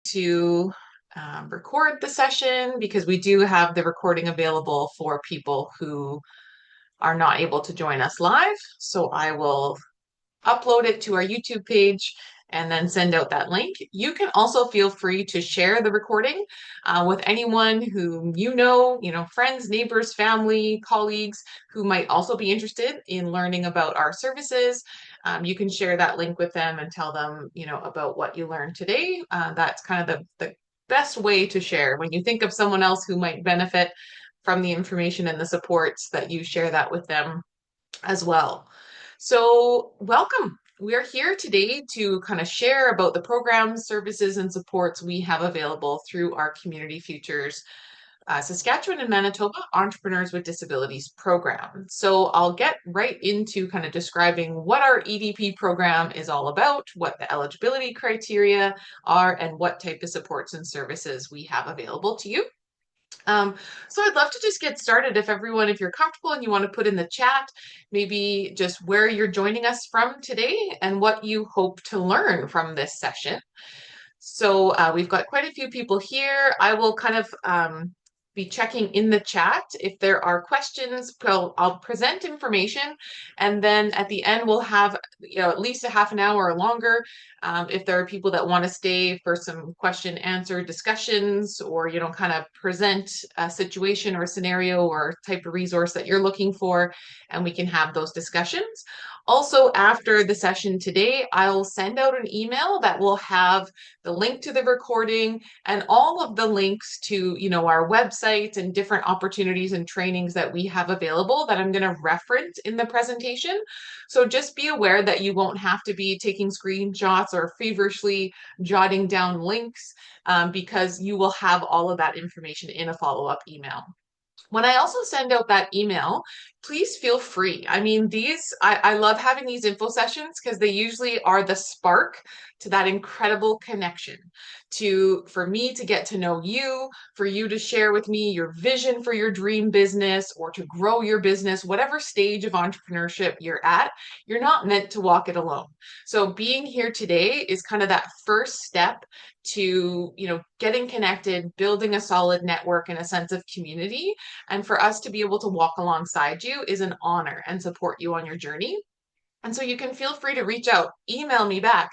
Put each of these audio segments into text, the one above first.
to record the session because we do have the recording available for people who are not able to join us live. So I will upload it to our YouTube page and then send out that link. You can also feel free to share the recording with anyone whom you know, friends, neighbors, family, colleagues who might also be interested in learning about our services. You can share that link with them and tell them, you know, about what you learned today. That's kind of the best way to share. When you think of someone else who might benefit from the information and the supports, that you share that with them as well. So, welcome. We're here today to kind of share about the programs, services, and supports we have available through our Community Futures Saskatchewan and Manitoba Entrepreneurs with Disabilities Program. So, I'll get right into kind of describing what our EDP program is all about, what the eligibility criteria are, and what type of supports and services we have available to you. So I'd love to just get started if you're comfortable and you want to put in the chat, maybe just where you're joining us from today and what you hope to learn from this session. So we've got quite a few people here. I will kind of be checking in the chat if there are questions. I'll present information, and then at the end we'll have at least a half an hour or longer. If there are people that want to stay for some question answer discussions, or kind of present a situation or a scenario or type of resource that you're looking for, and we can have those discussions. Also, after the session today, I'll send out an email that will have the link to the recording and all of the links to, our website and different opportunities and trainings that we have available that I'm going to reference in the presentation. So just be aware that you won't have to be taking screenshots or feverishly jotting down links because you will have all of that information in a follow-up email. When I also send out that email, please feel free. I mean, I love having these info sessions because they usually are the spark to that incredible connection for me to get to know you, for you to share with me your vision for your dream business or to grow your business, whatever stage of entrepreneurship you're at, you're not meant to walk it alone. So being here today is kind of that first step to, getting connected, building a solid network and a sense of community. And for us to be able to walk alongside you is an honor and support you on your journey. And so you can feel free to reach out, email me back,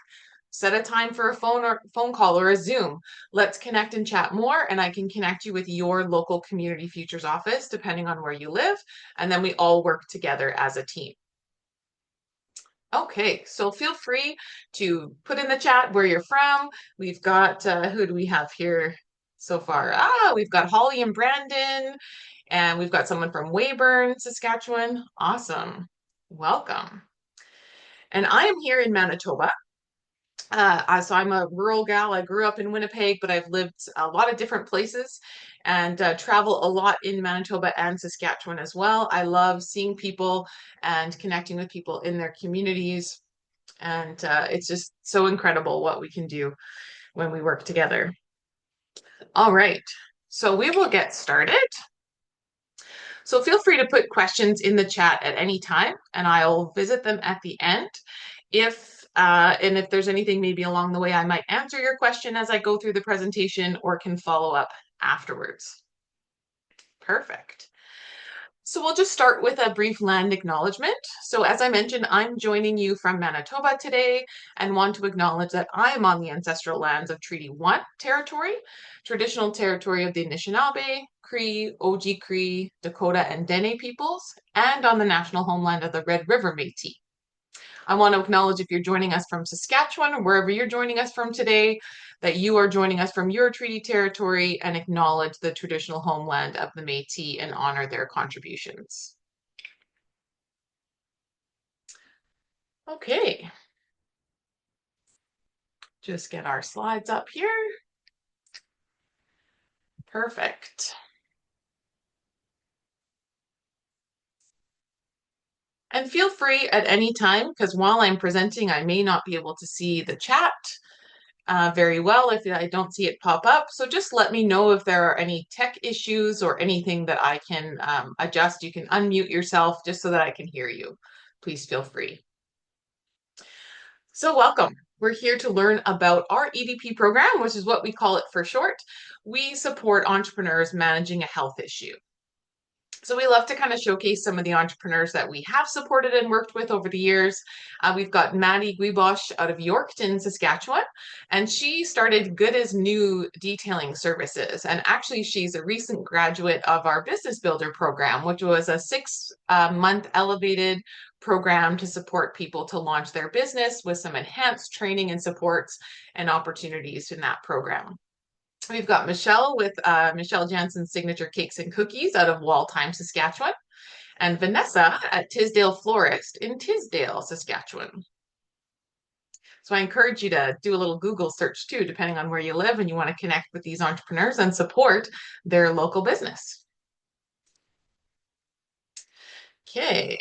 set a time for a phone call or a Zoom. Let's connect and chat more, and I can connect you with your local Community Futures office, depending on where you live. And then we all work together as a team. Okay, so feel free to put in the chat where you're from. We've got, who do we have here so far? We've got Holly and Brandon, and we've got someone from Weyburn, Saskatchewan. Awesome. Welcome. And I am here in Manitoba. So I'm a rural gal. I grew up in Winnipeg, but I've lived a lot of different places and travel a lot in Manitoba and Saskatchewan as well. I love seeing people and connecting with people in their communities. And it's just so incredible what we can do when we work together. All right, so we will get started. So feel free to put questions in the chat at any time, and I'll visit them at the end. And if there's anything maybe along the way, I might answer your question as I go through the presentation or can follow up afterwards. Perfect. So we'll just start with a brief land acknowledgement. So as I mentioned, I'm joining you from Manitoba today and want to acknowledge that I am on the ancestral lands of Treaty 1 territory, traditional territory of the Anishinaabe, Cree, Oji-Cree, Dakota, and Dene peoples, and on the national homeland of the Red River Métis. I want to acknowledge if you're joining us from Saskatchewan or wherever you're joining us from today, that you are joining us from your treaty territory and acknowledge the traditional homeland of the Métis and honor their contributions. Okay. Just get our slides up here. Perfect. And feel free at any time, because while I'm presenting, I may not be able to see the chat very well if I don't see it pop up. So just let me know if there are any tech issues or anything that I can adjust. You can unmute yourself just so that I can hear you. Please feel free. So welcome. We're here to learn about our EDP program, which is what we call it for short. We support entrepreneurs managing a health issue. So we love to kind of showcase some of the entrepreneurs that we have supported and worked with over the years. We've got Maddie Guibosh out of Yorkton, Saskatchewan, and she started Good as New detailing services. And actually, she's a recent graduate of our Business Builder program, which was a 6-month elevated program to support people to launch their business with some enhanced training and supports and opportunities in that program. We've got Michelle with Michelle Jansen's Signature Cakes and Cookies out of Waldheim, Saskatchewan, and Vanessa at Tisdale Florist in Tisdale, Saskatchewan. So I encourage you to do a little Google search too, depending on where you live and you want to connect with these entrepreneurs and support their local business. Okay.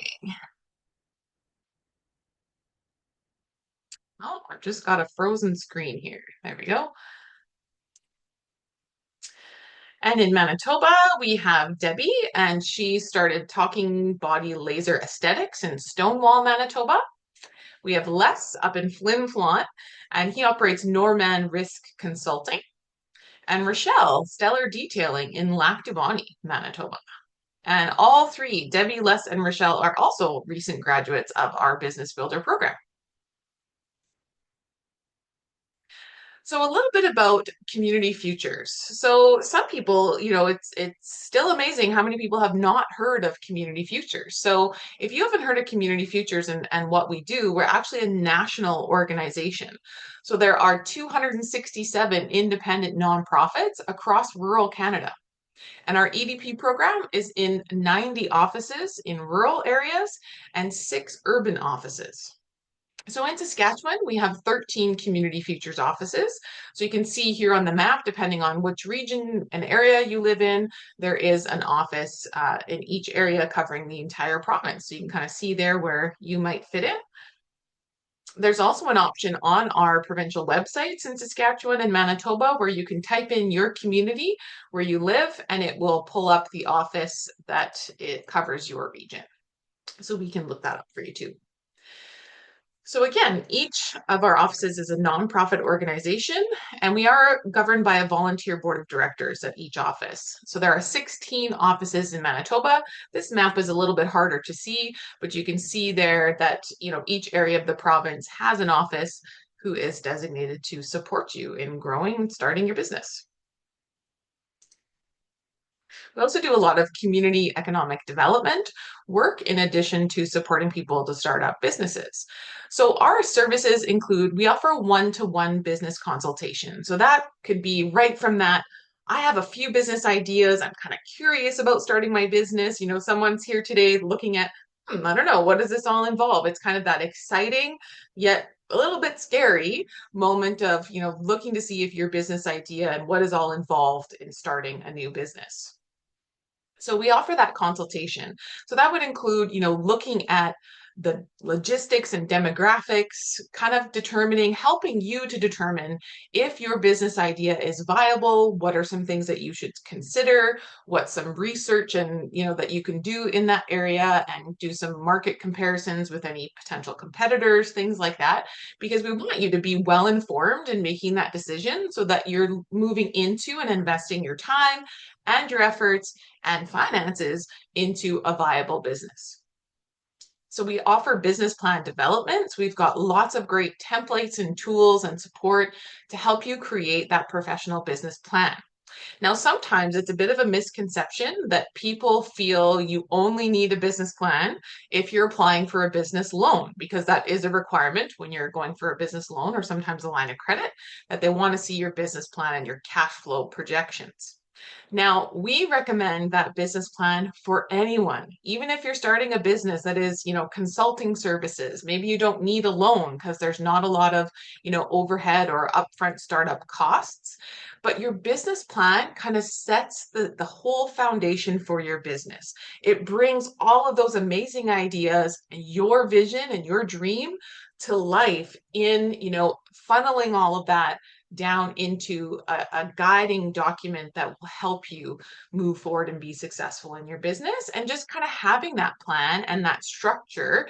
Oh, I've just got a frozen screen here. There we go. And in Manitoba, we have Debbie, and she started Talking Body Laser Aesthetics in Stonewall, Manitoba. We have Les up in Flin Flon, and he operates Norman Risk Consulting. And Rochelle, Stellar Detailing in Lac du Bonny, Manitoba. And all three, Debbie, Les, and Rochelle, are also recent graduates of our Business Builder program. So a little bit about community futures. So some people, it's still amazing how many people have not heard of community futures. So if you haven't heard of community futures and what we do, we're actually a national organization. So there are 267 independent nonprofits across rural Canada. And our EDP program is in 90 offices in rural areas and 6 urban offices. So in Saskatchewan, we have 13 community futures offices. So you can see here on the map, depending on which region and area you live in, there is an office in each area covering the entire province. So you can kind of see there where you might fit in. There's also an option on our provincial websites in Saskatchewan and Manitoba where you can type in your community where you live and it will pull up the office that it covers your region. So we can look that up for you too. So again, each of our offices is a nonprofit organization, and we are governed by a volunteer board of directors at each office. So there are 16 offices in Manitoba. This map is a little bit harder to see, but you can see there that, each area of the province has an office who is designated to support you in growing and starting your business. We also do a lot of community economic development work in addition to supporting people to start up businesses. So our services include, we offer one-to-one business consultation. So that could be right from that. I have a few business ideas. I'm kind of curious about starting my business. Someone's here today looking at, I don't know, what does this all involve? It's kind of that exciting, yet a little bit scary moment of, looking to see if your business idea and what is all involved in starting a new business. So we offer that consultation. So that would include, looking at the logistics and demographics, kind of helping you to determine if your business idea is viable, what are some things that you should consider, what some research and, that you can do in that area and do some market comparisons with any potential competitors, things like that, because we want you to be well informed in making that decision so that you're moving into and investing your time and your efforts and finances into a viable business. So we offer business plan developments. We've got lots of great templates and tools and support to help you create that professional business plan. Now, sometimes it's a bit of a misconception that people feel you only need a business plan if you're applying for a business loan, because that is a requirement when you're going for a business loan or sometimes a line of credit, that they want to see your business plan and your cash flow projections. Now, we recommend that business plan for anyone, even if you're starting a business that is, consulting services. Maybe you don't need a loan because there's not a lot of, overhead or upfront startup costs. But your business plan kind of sets the whole foundation for your business. It brings all of those amazing ideas, your vision and your dream to life in, funneling all of that down into a guiding document that will help you move forward and be successful in your business. And just kind of having that plan and that structure,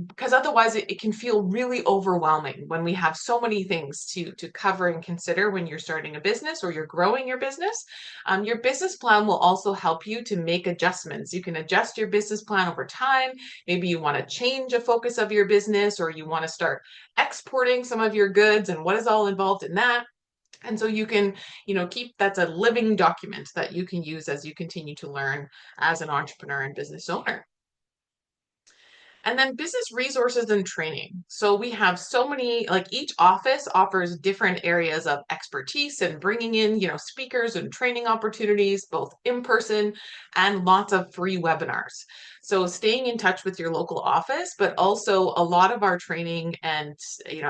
because otherwise it can feel really overwhelming when we have so many things to cover and consider when you're starting a business or you're growing your business. Your business plan will also help you to make adjustments. You can adjust your business plan over time. Maybe you want to change a focus of your business, or you want to start exporting some of your goods and what is all involved in that. And so you can, keep that's a living document that you can use as you continue to learn as an entrepreneur and business owner. And then business resources and training. So we have so many, like each office offers different areas of expertise and bringing in, speakers and training opportunities, both in person and lots of free webinars. So staying in touch with your local office, but also a lot of our training and,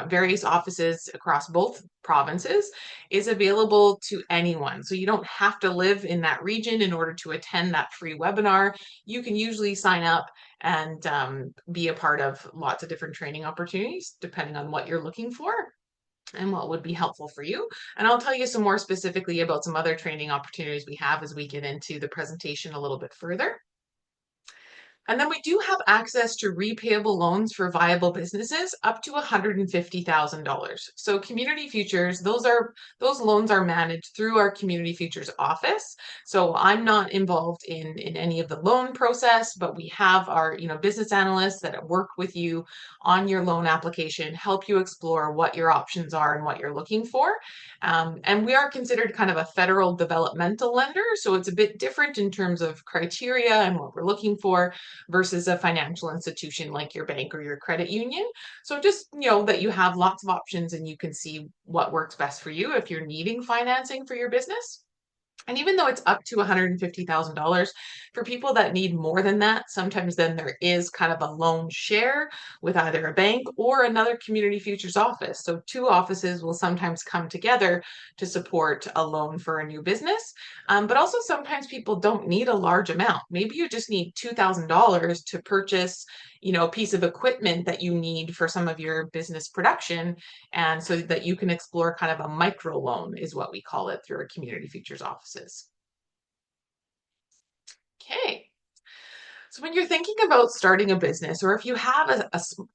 various offices across both provinces is available to anyone. So you don't have to live in that region in order to attend that free webinar. You can usually sign up and be a part of lots of different training opportunities depending on what you're looking for and what would be helpful for you. And I'll tell you some more specifically about some other training opportunities we have as we get into the presentation a little bit further. And then we do have access to repayable loans for viable businesses up to $150,000. So Community Futures, those loans are managed through our Community Futures office. So I'm not involved in any of the loan process, but we have our business analysts that work with you on your loan application, help you explore what your options are and what you're looking for. And we are considered kind of a federal developmental lender, so it's a bit different in terms of criteria and what we're looking for versus a financial institution like your bank or your credit union. So just know that you have lots of options and you can see what works best for you if you're needing financing for your business. And even though it's up to $150,000, for people that need more than that, sometimes then there is kind of a loan share with either a bank or another Community Futures office. So two offices will sometimes come together to support a loan for a new business. But also sometimes people don't need a large amount. Maybe you just need $2,000 to purchase, a piece of equipment that you need for some of your business production, and so that you can explore kind of a micro loan is what we call it through our Community Futures offices. Okay. So when you're thinking about starting a business, or if you have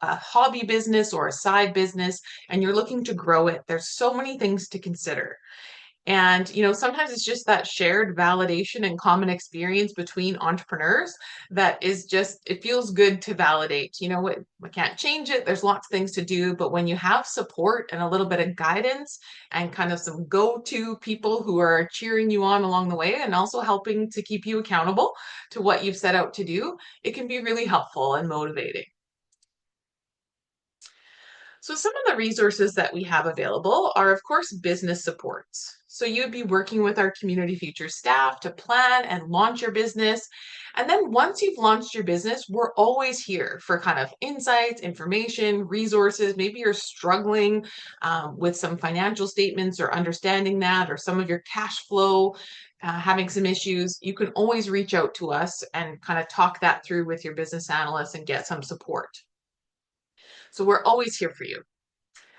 a hobby business or a side business and you're looking to grow it, there's so many things to consider. And, sometimes it's just that shared validation and common experience between entrepreneurs that is just, it feels good to validate. You know what, we can't change it. There's lots of things to do. But when you have support and a little bit of guidance and kind of some go-to people who are cheering you on along the way and also helping to keep you accountable to what you've set out to do, it can be really helpful and motivating. So some of the resources that we have available are, of course, business supports. So you'd be working with our Community Futures staff to plan and launch your business. And then once you've launched your business, we're always here for kind of insights, information, resources. Maybe you're struggling with some financial statements or understanding that, or some of your cash flow, having some issues. You can always reach out to us and kind of talk that through with your business analyst and get some support. So we're always here for you.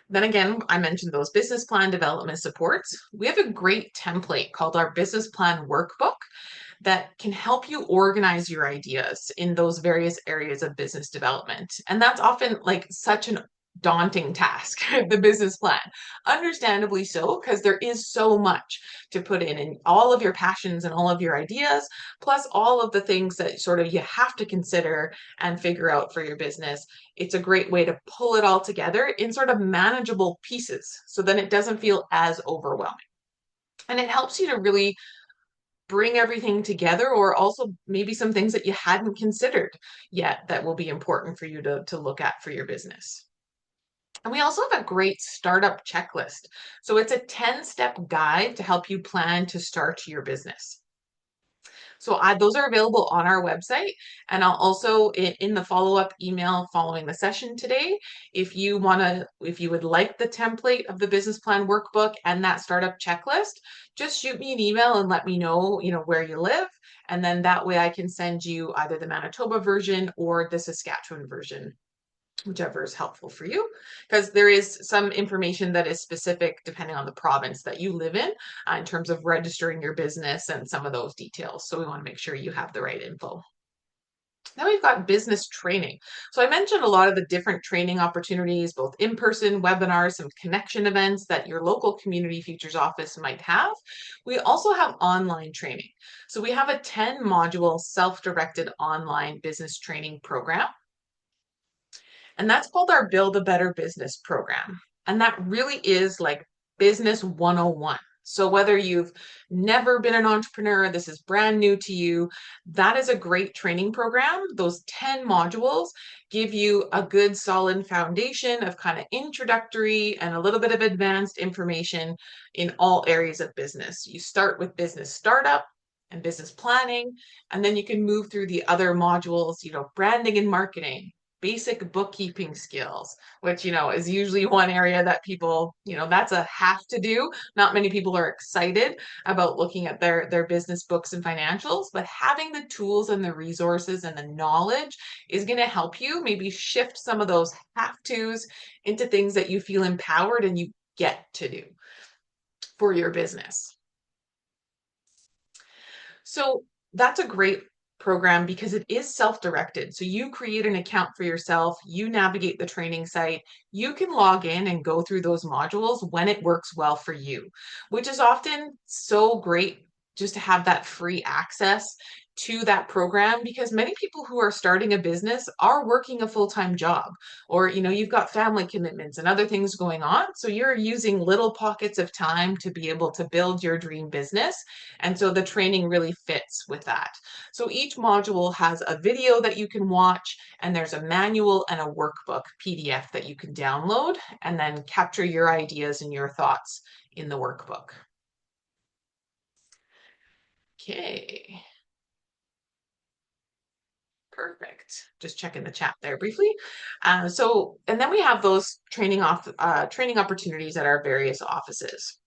Then again, I mentioned those business plan development supports. We have a great template called our business plan workbook that can help you organize your ideas in those various areas of business development. And that's often like such an daunting task, the business plan. Understandably so, because there is so much to put in and all of your passions and all of your ideas, plus all of the things that sort of you have to consider and figure out for your business. It's a great way to pull it all together in sort of manageable pieces so then it doesn't feel as overwhelming. And it helps you to really bring everything together, or also maybe some things that you hadn't considered yet that will be important for you to look at for your business. And we also have a great startup checklist. So it's a 10-step guide to help you plan to start your business. So those are available on our website. And I'll also, in the follow-up email following the session today, if you would like the template of the business plan workbook and that startup checklist, just shoot me an email and let me know, where you live. And then that way I can send you either the Manitoba version or the Saskatchewan version. whichever is helpful for you, because there is some information that is specific depending on the province that you live in terms of registering your business and some of those details. So we want to make sure you have the right info. Now we've got business training. So I mentioned a lot of the different training opportunities, both in-person webinars and connection events that your local community futures office might have. We also have online training. So we have a 10 module self-directed online business training program. And that's called our Build a Better Business program. And that really is like business 101. So whether you've never been an entrepreneur, this is brand new to you, that is a great training program. Those 10 modules give you a good solid foundation of kind of introductory and a little bit of advanced information in all areas of business. You start with business startup and business planning, and then you can move through the other modules, branding and marketing, basic bookkeeping skills, which, is usually one area that people, that's a have to do. Not many people are excited about looking at their business books and financials, but having the tools and the resources and the knowledge is going to help you maybe shift some of those have tos into things that you feel empowered and you get to do for your business. So that's a great program because it is self-directed. So you create an account for yourself, you navigate the training site, you can log in and go through those modules when it works well for you, which is often so great just to have that free access to that program, because many people who are starting a business are working a full-time job, or you've got family commitments and other things going on, so you're using little pockets of time to be able to build your dream business. And so the training really fits with that. So each module has a video that you can watch, and there's a manual and a workbook PDF that you can download and then capture your ideas and your thoughts in the workbook. Okay. Perfect. Just checking the chat there briefly. And then we have those training opportunities at our various offices.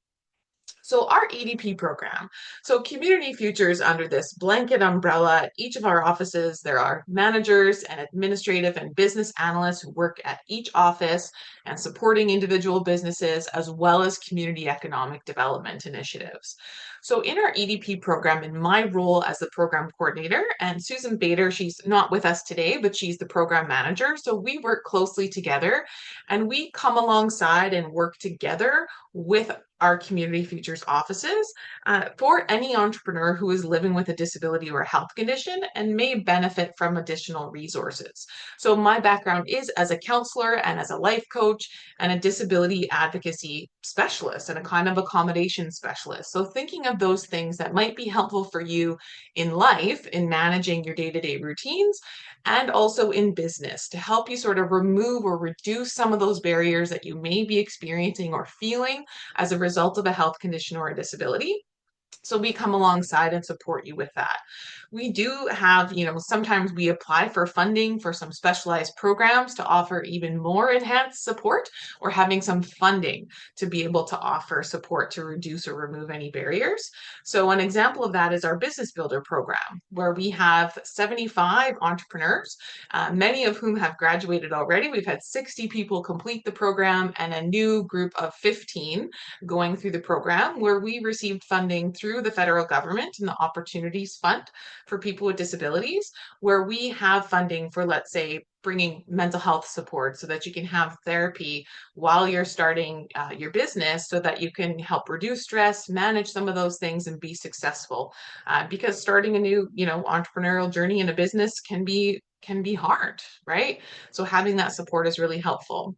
So our EDP program, so Community Futures under this blanket umbrella, at each of our offices, there are managers and administrative and business analysts who work at each office and supporting individual businesses as well as community economic development initiatives. So in our EDP program, in my role as the program coordinator, and Susan Bader, she's not with us today, but she's the program manager. So we work closely together and we come alongside and work together with our Community Futures offices for any entrepreneur who is living with a disability or a health condition and may benefit from additional resources. So my background is as a counselor and as a life coach and a disability advocacy specialist and a kind of accommodation specialist. So thinking of those things that might be helpful for you in life, in managing your day-to-day routines, and also in business to help you sort of remove or reduce some of those barriers that you may be experiencing or feeling as a result of a health condition or a disability. So we come alongside and support you with that. We do have, sometimes we apply for funding for some specialized programs to offer even more enhanced support, or having some funding to be able to offer support to reduce or remove any barriers. So an example of that is our Business Builder program, where we have 75 entrepreneurs, many of whom have graduated already. We've had 60 people complete the program and a new group of 15 going through the program, where we received funding through the federal government and the Opportunities Fund for people with disabilities, where we have funding for, let's say, bringing mental health support so that you can have therapy while you're starting your business, so that you can help reduce stress, manage some of those things, and be successful. Because starting a new, entrepreneurial journey in a business can be hard, right? So having that support is really helpful.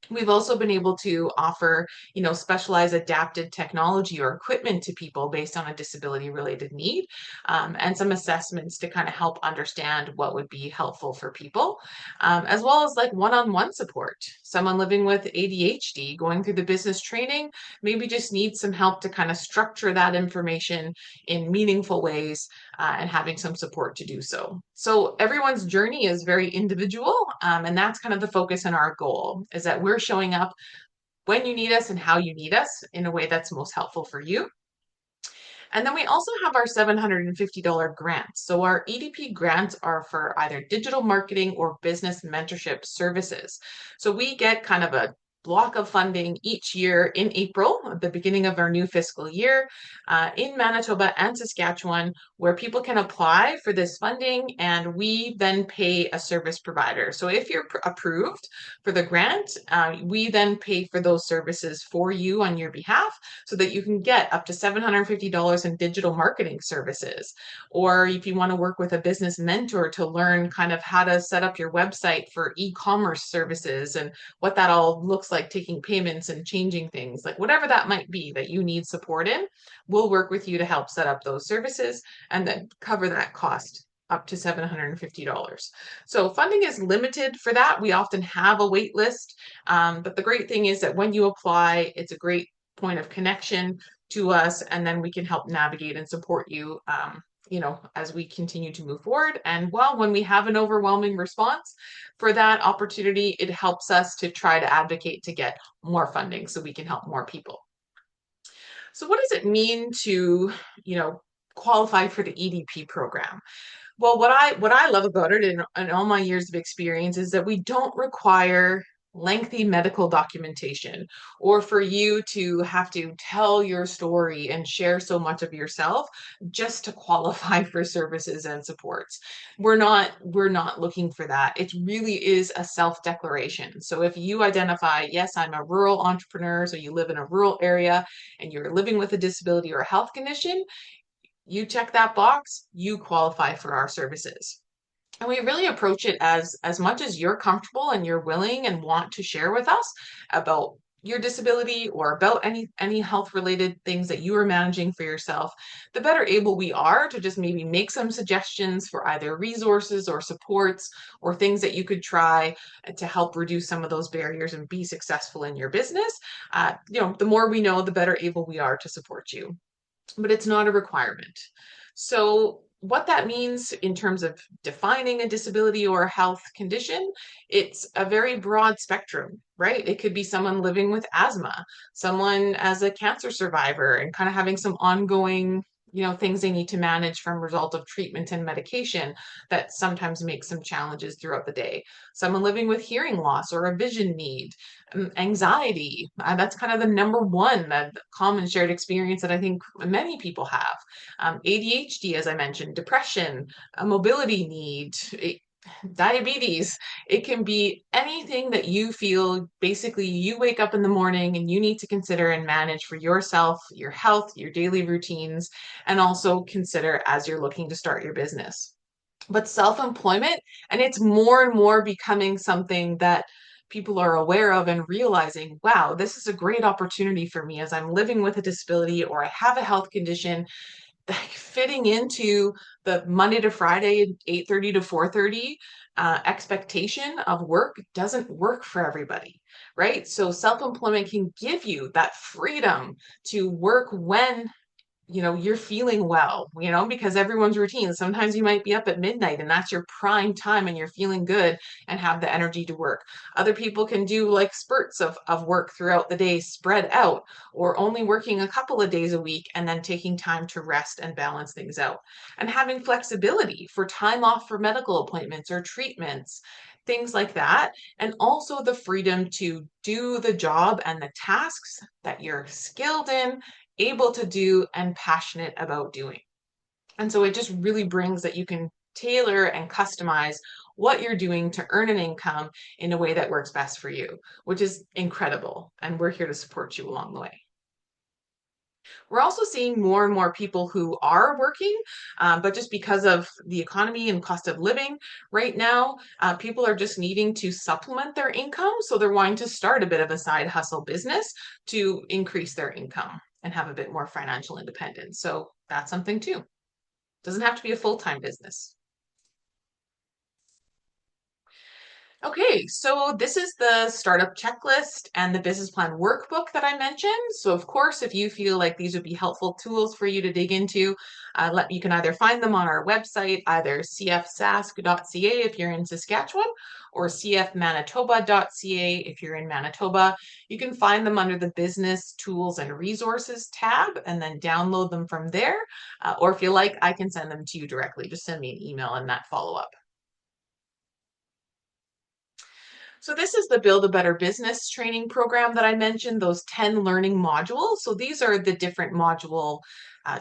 We've also been able to offer, specialized adapted technology or equipment to people based on a disability related need, and some assessments to kind of help understand what would be helpful for people, as well as like one-on-one support. Someone living with ADHD going through the business training maybe just needs some help to kind of structure that information in meaningful ways, and having some support to do so. So everyone's journey is very individual, and that's kind of the focus and our goal, is that we're showing up when you need us and how you need us in a way that's most helpful for you. And then we also have our $750 grants. So our EDP grants are for either digital marketing or business mentorship services. So we get kind of a block of funding each year in April, at the beginning of our new fiscal year, in Manitoba and Saskatchewan, where people can apply for this funding and we then pay a service provider. So if you're approved for the grant, we then pay for those services for you on your behalf so that you can get up to $750 in digital marketing services. Or if you want to work with a business mentor to learn kind of how to set up your website for e-commerce services and what that all looks like, taking payments and changing things, like whatever that might be that you need support in, we'll work with you to help set up those services and then cover that cost up to $750. So funding is limited for that. We often have a wait list, but the great thing is that when you apply, it's a great point of connection to us, and then we can help navigate and support you, as we continue to move forward. And well, when we have an overwhelming response for that opportunity, it helps us to try to advocate to get more funding so we can help more people. So what does it mean to, qualify for the EDP program? Well, what I love about it in all my years of experience is that we don't require lengthy medical documentation or for you to have to tell your story and share so much of yourself just to qualify for services and supports. We're not looking for that. It really is a self-declaration. So if you identify, yes, I'm a rural entrepreneur, so you live in a rural area and you're living with a disability or a health condition, you check that box, you qualify for our services. And we really approach it as much as you're comfortable and you're willing and want to share with us about your disability or about any health related things that you are managing for yourself, the better able we are to just maybe make some suggestions for either resources or supports or things that you could try to help reduce some of those barriers and be successful in your business. The more we know, the better able we are to support you, but it's not a requirement. So, what that means in terms of defining a disability or a health condition, it's a very broad spectrum, right? It could be someone living with asthma, someone as a cancer survivor and kind of having some ongoing, things they need to manage from result of treatment and medication that sometimes makes some challenges throughout the day. Someone living with hearing loss or a vision need, anxiety. That's kind of the number one common shared experience that I think many people have. ADHD, as I mentioned, depression, a mobility need, diabetes. It can be anything that you feel basically you wake up in the morning and you need to consider and manage for yourself, your health, your daily routines, and also consider as you're looking to start your business. But self-employment, and it's more and more becoming something that people are aware of and realizing, wow, this is a great opportunity for me as I'm living with a disability or I have a health condition. Fitting into the Monday to Friday, 8:30 to 4:30 expectation of work doesn't work for everybody, right? So self-employment can give you that freedom to work when you're feeling well, because everyone's routine. Sometimes you might be up at midnight and that's your prime time and you're feeling good and have the energy to work. Other people can do like spurts of work throughout the day spread out, or only working a couple of days a week and then taking time to rest and balance things out. And having flexibility for time off for medical appointments or treatments, things like that. And also the freedom to do the job and the tasks that you're skilled in, able to do, and passionate about doing. And so it just really brings that you can tailor and customize what you're doing to earn an income in a way that works best for you, which is incredible. And we're here to support you along the way. We're also seeing more and more people who are working, but just because of the economy and cost of living right now, people are just needing to supplement their income. So they're wanting to start a bit of a side hustle business to increase their income and have a bit more financial independence. So that's something too. Doesn't have to be a full-time business. Okay, so this is the startup checklist and the business plan workbook that I mentioned. So of course, if you feel like these would be helpful tools for you to dig into, you can either find them on our website, either cfsask.ca if you're in Saskatchewan, or cfmanitoba.ca if you're in Manitoba. You can find them under the Business Tools and Resources tab and then download them from there. Or if you like, I can send them to you directly. Just send me an email and that follow-up. So this is the Build a Better Business training program that I mentioned, those 10 learning modules. So these are the different module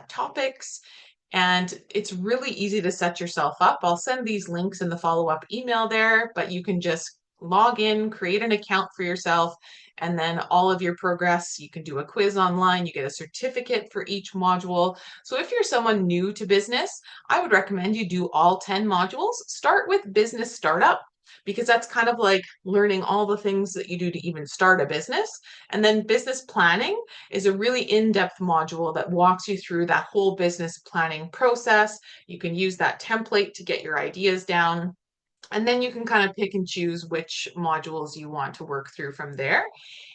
topics, and it's really easy to set yourself up. I'll send these links in the follow-up email there, but you can just log in, create an account for yourself, and then all of your progress, you can do a quiz online, you get a certificate for each module. So if you're someone new to business, I would recommend you do all 10 modules. Start with business startup because that's kind of like learning all the things that you do to even start a business. And then business planning is a really in-depth module that walks you through that whole business planning process. You can use that template to get your ideas down. And then you can kind of pick and choose which modules you want to work through from there.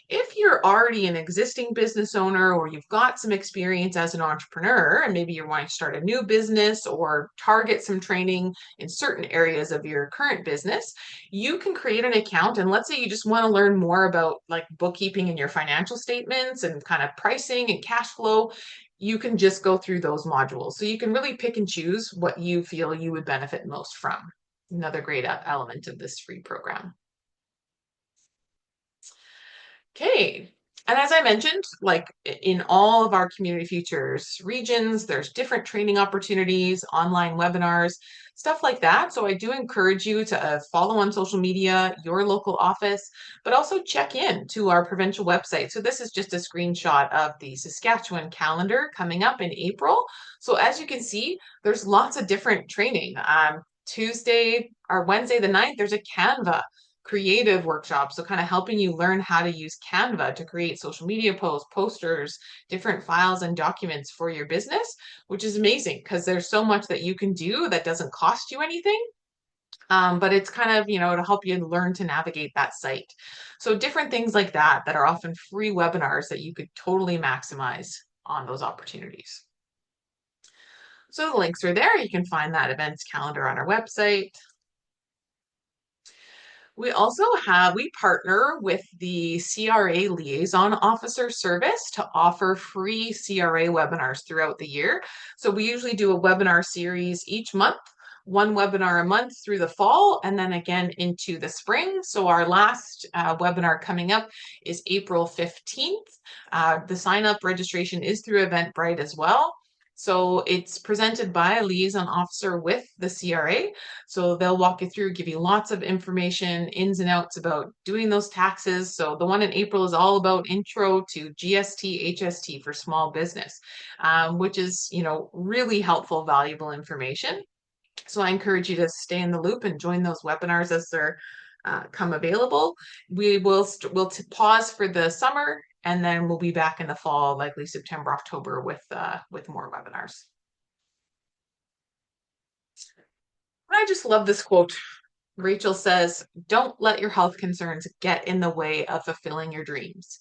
If you're already an existing business owner or you've got some experience as an entrepreneur and maybe you're wanting to start a new business or target some training in certain areas of your current business, you can create an account. And let's say you just want to learn more about like bookkeeping and your financial statements and kind of pricing and cash flow. You can just go through those modules. So you can really pick and choose what you feel you would benefit most from. Another great element of this free program. Okay. And as I mentioned, like in all of our community futures regions, there's different training opportunities, online webinars, stuff like that. So I do encourage you to follow on social media, your local office, but also check in to our provincial website. So this is just a screenshot of the Saskatchewan calendar coming up in April. So as you can see, there's lots of different training. Tuesday or Wednesday the 9th, there's a Canva creative workshop. So kind of helping you learn how to use Canva to create social media posts, posters, different files and documents for your business, which is amazing because there's so much that you can do that doesn't cost you anything. But it's kind of, to help you learn to navigate that site. So different things like that that are often free webinars that you could totally maximize on those opportunities. So the links are there. You can find that events calendar on our website. We partner with the CRA Liaison Officer Service to offer free CRA webinars throughout the year. So we usually do a webinar series each month, one webinar a month through the fall, and then again into the spring. So our last webinar coming up is April 15th. The sign up registration is through Eventbrite as well. So it's presented by a liaison officer with the CRA. So they'll walk you through, give you lots of information, ins and outs about doing those taxes. So the one in April is all about intro to GST, HST for small business, which is, really helpful, valuable information. So I encourage you to stay in the loop and join those webinars as they're come available. We'll pause for the summer and then we'll be back in the fall, likely September, October with more webinars. I just love this quote. Rachel says, "Don't let your health concerns get in the way of fulfilling your dreams."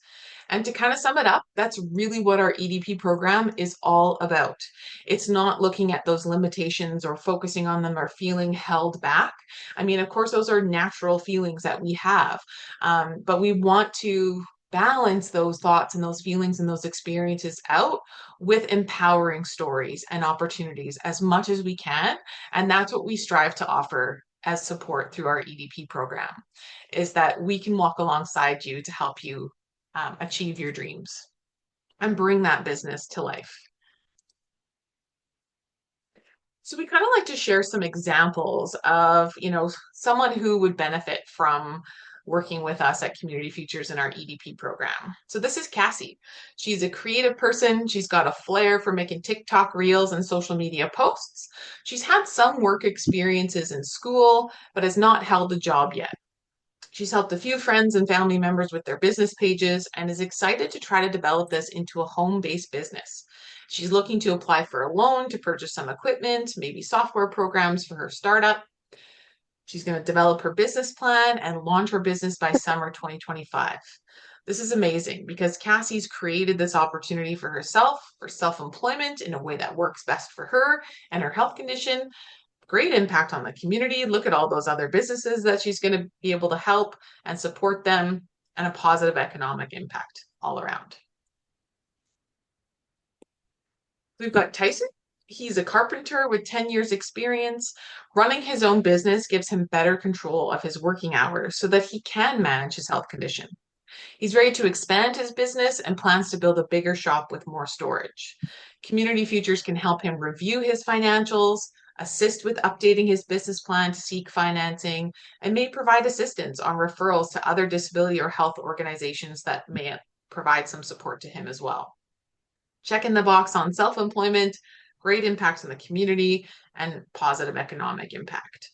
And to kind of sum it up, that's really what our EDP program is all about. It's not looking at those limitations or focusing on them or feeling held back. I mean, of course, those are natural feelings that we have, but we want to balance those thoughts and those feelings and those experiences out with empowering stories and opportunities as much as we can. And that's what we strive to offer as support through our EDP program, is that we can walk alongside you to help you achieve your dreams and bring that business to life. So we kind of like to share some examples of, someone who would benefit from working with us at Community Futures in our EDP program. So this is Cassie. She's a creative person. She's got a flair for making TikTok reels and social media posts. She's had some work experiences in school, but has not held a job yet. She's helped a few friends and family members with their business pages and is excited to try to develop this into a home-based business. She's looking to apply for a loan to purchase some equipment, maybe software programs for her startup. She's going to develop her business plan and launch her business by summer 2025. This is amazing because Cassie's created this opportunity for herself, for self-employment in a way that works best for her and her health condition. Great impact on the community. Look at all those other businesses that she's going to be able to help and support them, and a positive economic impact all around. We've got Tyson. He's a carpenter with 10 years experience. Running his own business gives him better control of his working hours so that he can manage his health condition. He's ready to expand his business and plans to build a bigger shop with more storage. Community Futures can help him review his financials, assist with updating his business plan to seek financing, and may provide assistance on referrals to other disability or health organizations that may provide some support to him as well. Checking the box on self-employment, great impacts on the community, and positive economic impact.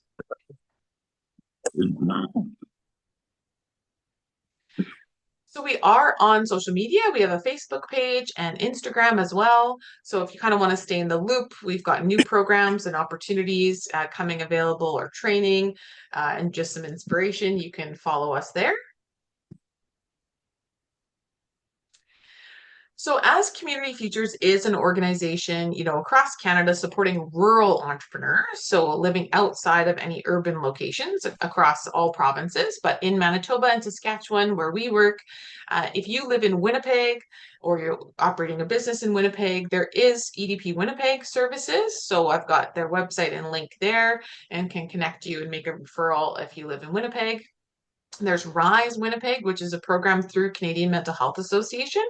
So we are on social media. We have a Facebook page and Instagram as well. So if you kind of want to stay in the loop, we've got new programs and opportunities coming available, or training and just some inspiration. You can follow us there. So as Community Futures is an organization, across Canada supporting rural entrepreneurs, so living outside of any urban locations across all provinces, but in Manitoba and Saskatchewan, where we work, if you live in Winnipeg or you're operating a business in Winnipeg, there is EDP Winnipeg services. So I've got their website and link there and can connect you and make a referral if you live in Winnipeg. There's Rise Winnipeg, which is a program through Canadian Mental Health Association,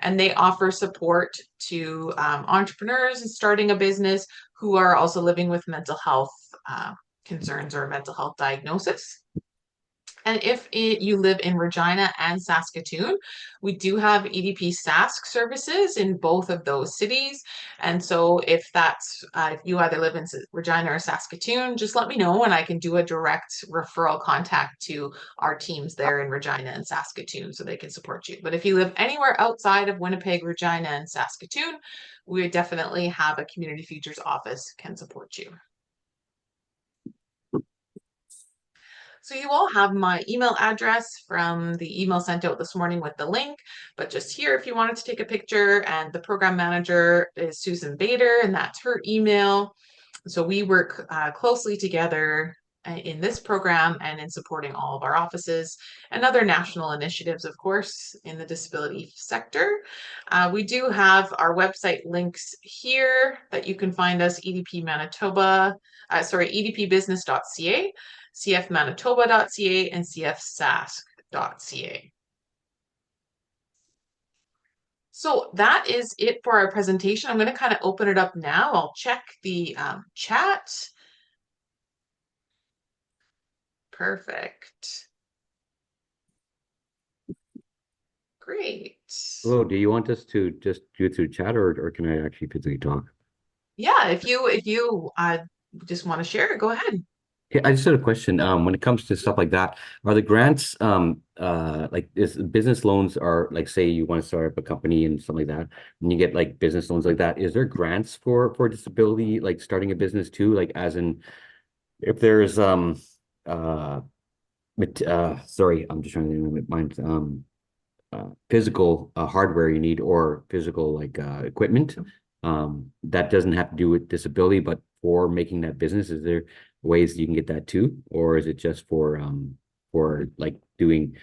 and they offer support to entrepreneurs starting a business who are also living with mental health concerns or mental health diagnosis. And if you live in Regina and Saskatoon, we do have EDP Sask services in both of those cities. And so if you either live in Regina or Saskatoon, just let me know and I can do a direct referral contact to our teams there in Regina and Saskatoon so they can support you. But if you live anywhere outside of Winnipeg, Regina, and Saskatoon, we definitely have a Community Futures office can support you. So you all have my email address from the email sent out this morning with the link, but just here if you wanted to take a picture, and the program manager is Susan Bader, and that's her email. So we work closely together in this program and in supporting all of our offices and other national initiatives, of course, in the disability sector. We do have our website links here that you can find us, EDP Manitoba, edpbusiness.ca, cfmanitoba.ca, and cfsask.ca. So that is it for our presentation. I'm going to kind of open it up now. I'll check the chat. Perfect. Great. Hello, do you want us to just do it through chat, or can I actually physically talk? Yeah, if you just want to share it, go ahead. Yeah, I just had a question. When it comes to stuff like that, are the grants like is business loans, are like, say you want to start up a company and stuff like that, and you get like business loans like that, is there grants for disability, like starting a business too? Like as in if there's sorry, I'm just trying to mind physical hardware you need, or physical like equipment that doesn't have to do with disability, but for making that business, is there ways you can get that too, or is it just for like doing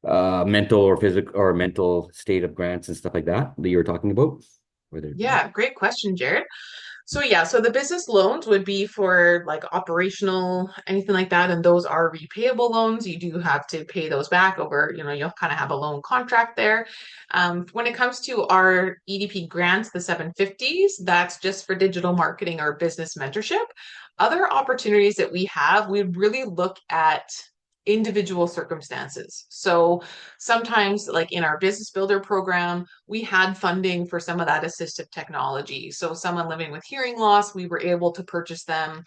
mental or physical or mental state of grants and stuff like that that you were talking about? Yeah, great question, Jared. So yeah, so the business loans would be for like operational, anything like that, and those are repayable loans. You do have to pay those back over, you'll kind of have a loan contract there. When it comes to our EDP grants, the 750s, that's just for digital marketing or business mentorship. Other opportunities that we have, we really look at individual circumstances. So sometimes, like in our business builder program, we had funding for some of that assistive technology. So someone living with hearing loss, we were able to purchase them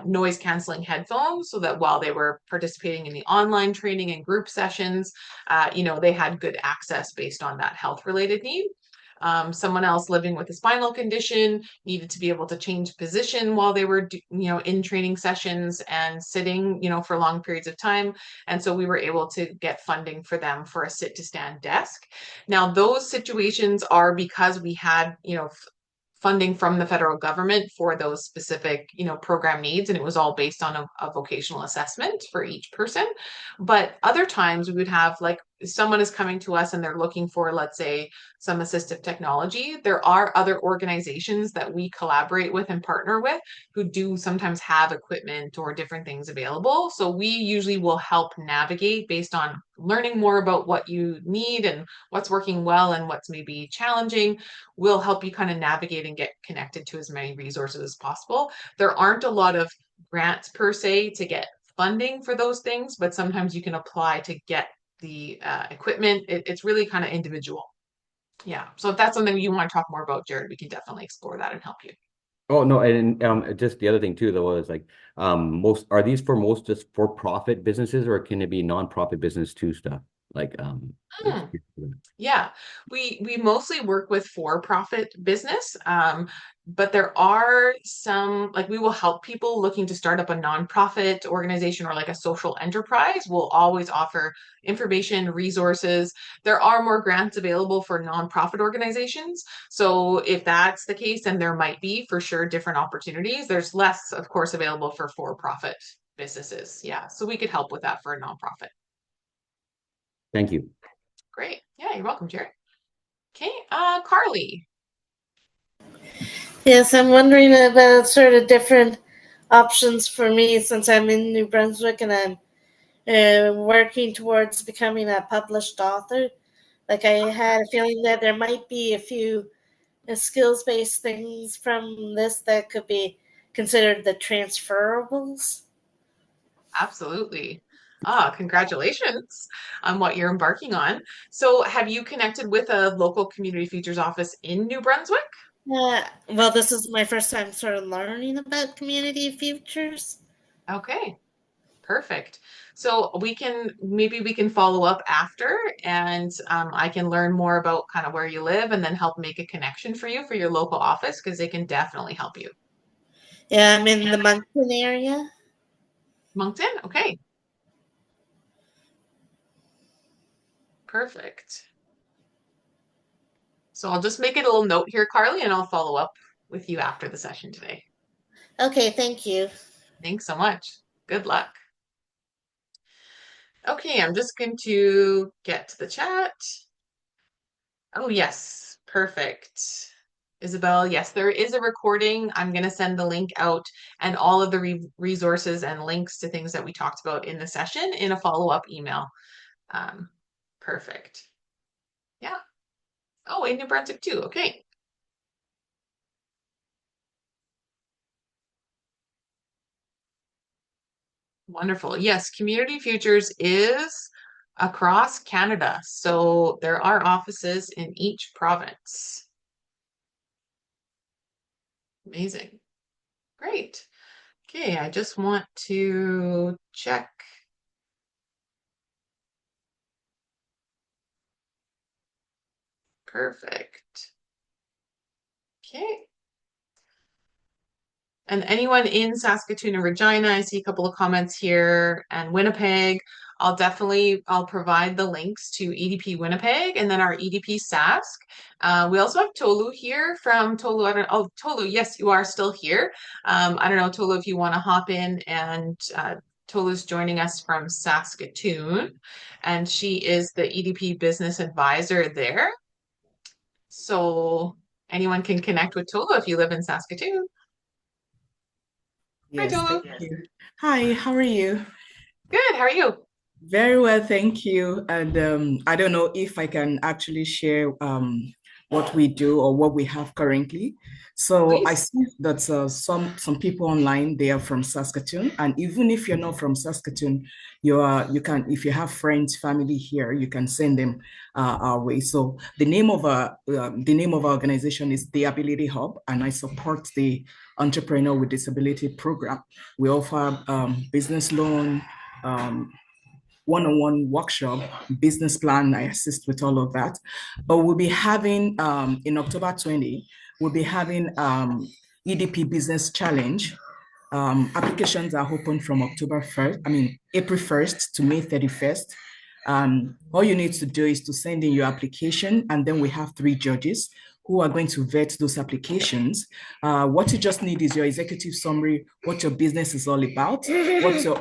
noise canceling headphones so that while they were participating in the online training and group sessions, they had good access based on that health related need. Someone else living with a spinal condition needed to be able to change position while they were, in training sessions and sitting, for long periods of time. And so we were able to get funding for them for a sit to stand desk. Now, those situations are because we had, funding from the federal government for those specific, program needs, and it was all based on a vocational assessment for each person. But other times we would have, like, someone is coming to us and they're looking for, let's say, some assistive technology. There are other organizations that we collaborate with and partner with who do sometimes have equipment or different things available. So we usually will help navigate based on learning more about what you need and what's working well and what's maybe challenging. We'll help you kind of navigate and get connected to as many resources as possible. There aren't a lot of grants per se to get funding for those things, but sometimes you can apply to get the equipment. It's really kind of individual. Yeah. So if that's something you want to talk more about, Jared, we can definitely explore that and help you. Oh no, and just the other thing too though is like most are these for most just for profit businesses or can it be nonprofit business too stuff? Like Hmm. Yeah, we mostly work with for-profit business, but there are some, like, we will help people looking to start up a nonprofit organization or like a social enterprise. We'll always offer information, resources. There are more grants available for nonprofit organizations. So if that's the case, then there might be for sure different opportunities. There's less, of course, available for for-profit businesses. Yeah, so we could help with that for a nonprofit. Thank you. Great. Yeah, you're welcome, Jared. Okay, Carly. Yes, I'm wondering about sort of different options for me since I'm in New Brunswick and I'm working towards becoming a published author. Like I had a feeling that there might be a few skills based things from this that could be considered the transferables. Absolutely. Ah, congratulations on what you're embarking on. So, have you connected with a local community features office in New Brunswick? Well, this is my first time sort of learning about community futures. Okay, perfect. So we can follow up after, and I can learn more about kind of where you live, and then help make a connection for you for your local office because they can definitely help you. Yeah, I'm in the Moncton area. Moncton, okay, perfect. So I'll just make it a little note here, Carly, and I'll follow up with you after the session today. Okay, thank you. Thanks so much. Good luck. Okay, I'm just going to get to the chat. Oh, yes, perfect. Isabel, yes, there is a recording. I'm going to send the link out and all of the resources and links to things that we talked about in the session in a follow-up email. Um, Perfect. Yeah. Oh, in New Brunswick too. Okay. Wonderful. Yes, Community Futures is across Canada. So there are offices in each province. Amazing. Great. Okay, I just want to check. Perfect. Okay. And anyone in Saskatoon and Regina, I see a couple of comments here, and Winnipeg. I'll provide the links to EDP Winnipeg and then our EDP Sask. We also have Tolu here from Tolu. I don't, oh, Tolu, yes, you are still here. I don't know, Tolu, if you want to hop in, and Tolu's joining us from Saskatoon, and she is the EDP business advisor there. So anyone can connect with Tolu if you live in Saskatoon. Hi, Yes, Tolu. thank you. Hi, how are you? Good. How are you? Very well, thank you. And I don't know if I can actually share what we do or what we have currently. So I Please. see that some people online they are from Saskatoon, and even if you're not from Saskatoon, you can if you have friends, family here, you can send them our way. So the name of our organization is the Ability Hub, and I support the Entrepreneur with Disability Program. We offer business loan. Um, one-on-one workshop, business plan. I assist with all of that. But we'll be having in October 20, we'll be having EDP Business Challenge. Applications are open from April 1st to May 31st. All you need to do is to send in your application, and then we have 3 judges who are going to vet those applications. What you just need is your executive summary, what your business is all about,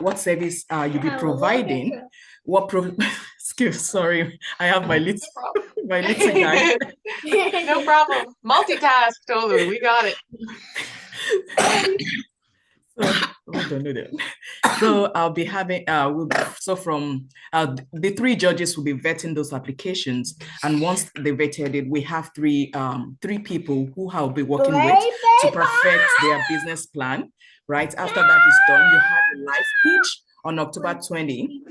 what service you'll be providing, sorry, I have my little, my little guy. No problem. Multitask, Tolu. We got it. So I'll be having from the 3 judges will be vetting those applications, and once they vetted it, we have three people who I'll be working with to perfect their business plan. Right after that is done, you have a live pitch on October 20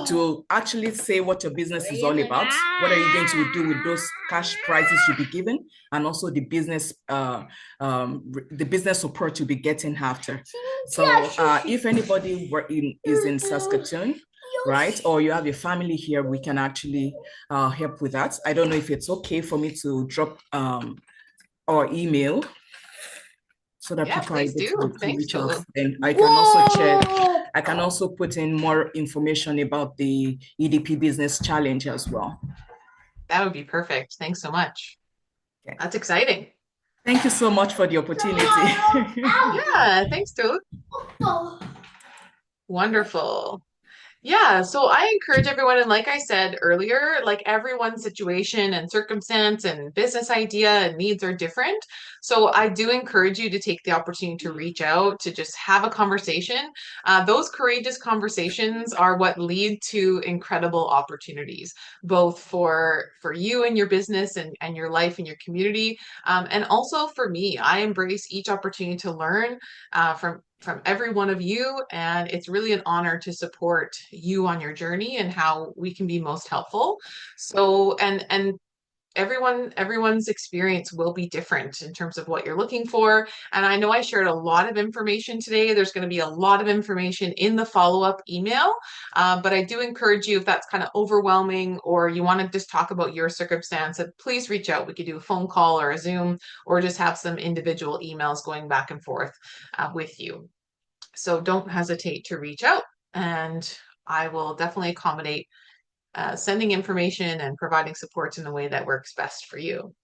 to actually say what your business is all about. What are you going to do with those cash prizes you'll be given, and also the business support you'll be getting after. So if anybody is in Saskatoon, right, or you have a family here, we can actually help with that. I don't know if it's okay for me to drop our email so that people are able to reach out. And I can also check. I can also put in more information about the EDP Business Challenge as well. That would be perfect. Thanks so much. Okay. That's exciting. Thank you so much for the opportunity. Yeah, thanks, Toad. Wonderful. Yeah, so I encourage everyone, and like I said earlier, like everyone's situation and circumstance and business idea and needs are different. So I do encourage you to take the opportunity to reach out, to just have a conversation. Those courageous conversations are what lead to incredible opportunities, both for you and your business and your life and your community. And also for me, I embrace each opportunity to learn from every one of you, and it's really an honor to support you on your journey and how we can be most helpful. So and everyone's experience will be different in terms of what you're looking for. And I know I shared a lot of information today. There's going to be a lot of information in the follow-up email, but I do encourage you, if that's kind of overwhelming or you want to just talk about your circumstance, please reach out. We could do a phone call or a Zoom, or just have some individual emails going back and forth with you. So don't hesitate to reach out, and I will definitely accommodate sending information and providing support in the way that works best for you.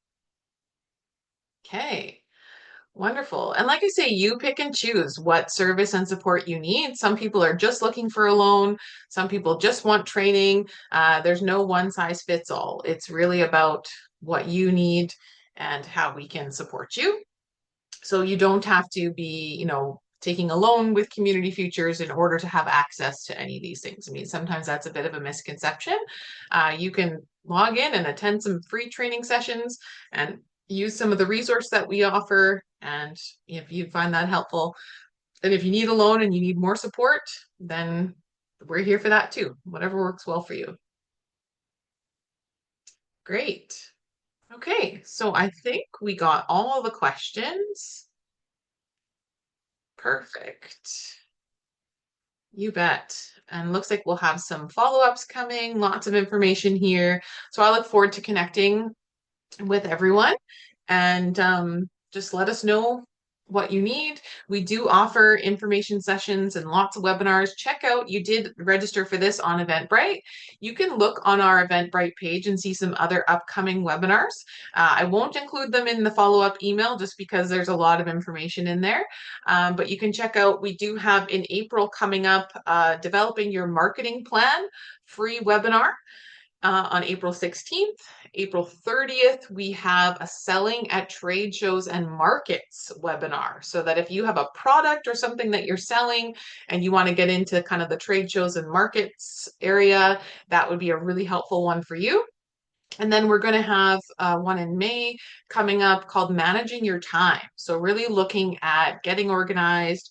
Okay, wonderful. And like I say, you pick and choose what service and support you need. Some people are just looking for a loan. Some people just want training. There's no one size fits all. It's really about what you need and how we can support you. So you don't have to be, taking a loan with Community Futures in order to have access to any of these things. I mean, sometimes that's a bit of a misconception. You can log in and attend some free training sessions and use some of the resources that we offer. And if you find that helpful, and if you need a loan and you need more support, then we're here for that too. Whatever works well for you. Great. Okay, so I think we got all the questions. Perfect. You bet. And looks like we'll have some follow-ups coming, lots of information here. So I look forward to connecting with everyone, and just let us know what you need. We do offer information sessions and lots of webinars. Check out, you did register for this on Eventbrite. You can look on our Eventbrite page and see some other upcoming webinars. I won't include them in the follow-up email just because there's a lot of information in there. But you can check out, we do have in April coming up, Developing Your Marketing Plan free webinar. On April 16th. April 30th, we have a Selling at Trade Shows and Markets webinar. So that if you have a product or something that you're selling and you want to get into kind of the trade shows and markets area, that would be a really helpful one for you. And then we're going to have one in May coming up called Managing Your Time. So really looking at getting organized,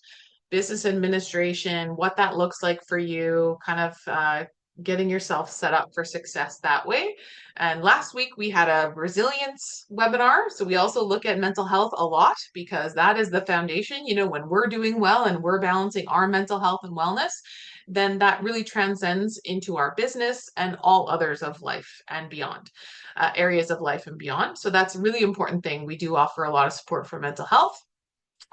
business administration, what that looks like for you, kind of getting yourself set up for success that way. And last week we had a resilience webinar. So we also look at mental health a lot because that is the foundation. You know, when we're doing well and we're balancing our mental health and wellness, then that really transcends into our business and all others of life and beyond, areas of life and beyond. So that's a really important thing. We do offer a lot of support for mental health.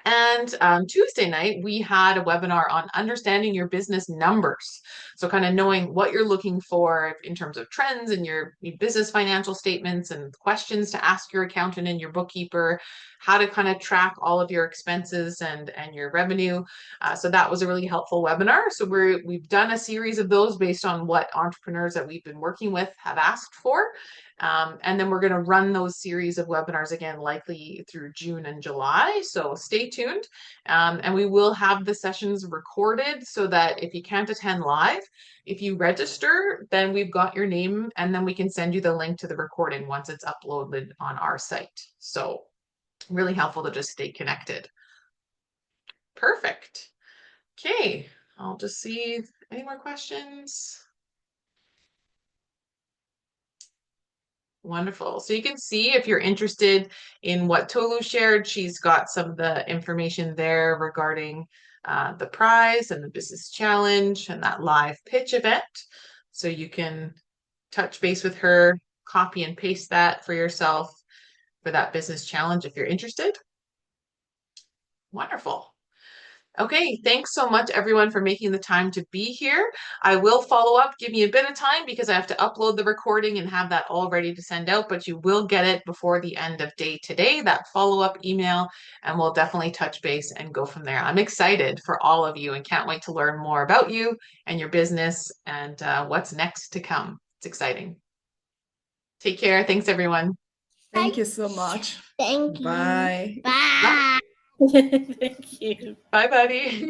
And Tuesday night, we had a webinar on understanding your business numbers. So kind of knowing what you're looking for in terms of trends in your business financial statements and questions to ask your accountant and your bookkeeper, how to kind of track all of your expenses and your revenue. So that was a really helpful webinar. So we've done a series of those based on what entrepreneurs that we've been working with have asked for. And then we're going to run those series of webinars again, likely through June and July. So stay tuned. And we will have the sessions recorded so that if you can't attend live, if you register, then we've got your name and then we can send you the link to the recording once it's uploaded on our site. So really helpful to just stay connected. Perfect. Okay, I'll just see any more questions. Wonderful. So you can see if you're interested in what Tolu shared, she's got some of the information there regarding the prize and the business challenge and that live pitch event. So you can touch base with her, copy and paste that for yourself for that business challenge if you're interested. Wonderful. Okay, thanks so much everyone for making the time to be here. I will follow up, give me a bit of time because I have to upload the recording and have that all ready to send out, but you will get it before the end of day today, that follow-up email, and we'll definitely touch base and go from there. I'm excited for all of you and can't wait to learn more about you and your business and what's next to come. It's exciting. Take care. Thanks, everyone. Thank you so much. Thank you. Bye. Bye. Thank you. Bye, buddy.